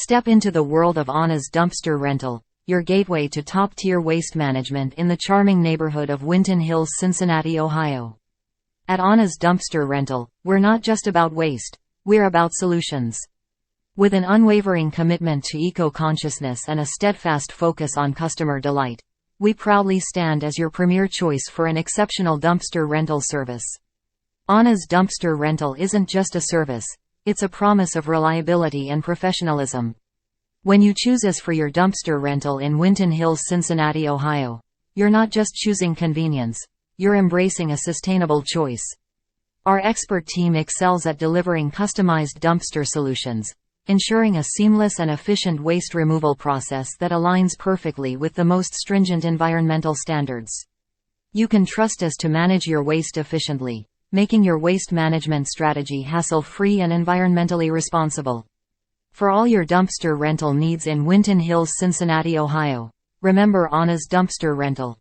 Step into the world of Anna's Dumpster Rental, your gateway to top-tier waste management in the charming neighborhood of Winton Hills, Cincinnati, Ohio. At Anna's Dumpster Rental, we're not just about waste, we're about solutions. With an unwavering commitment to eco-consciousness and a steadfast focus on customer delight, we proudly stand as your premier choice for an exceptional dumpster rental service. Anna's Dumpster Rental isn't just a service, it's a promise of reliability and professionalism. When you choose us for your dumpster rental in Winton Hills, Cincinnati, Ohio, you're not just choosing convenience, you're embracing a sustainable choice. Our expert team excels at delivering customized dumpster solutions, ensuring a seamless and efficient waste removal process that aligns perfectly with the most stringent environmental standards. You can trust us to manage your waste efficiently, making your waste management strategy hassle-free and environmentally responsible. For all your dumpster rental needs in Winton Hills, Cincinnati, Ohio, remember Anna's Dumpster Rental.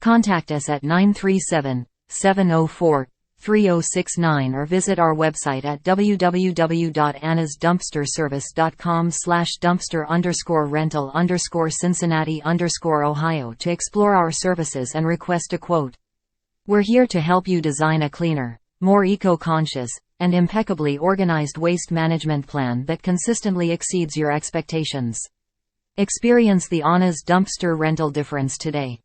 Contact us at 937-704-3069 or visit our website at www.annasdumpster-rental_Cincinnati_Ohio to explore our services and request a quote. We're here to help you design a cleaner, more eco-conscious, and impeccably organized waste management plan that consistently exceeds your expectations. Experience the Anna's Dumpster Rental difference today.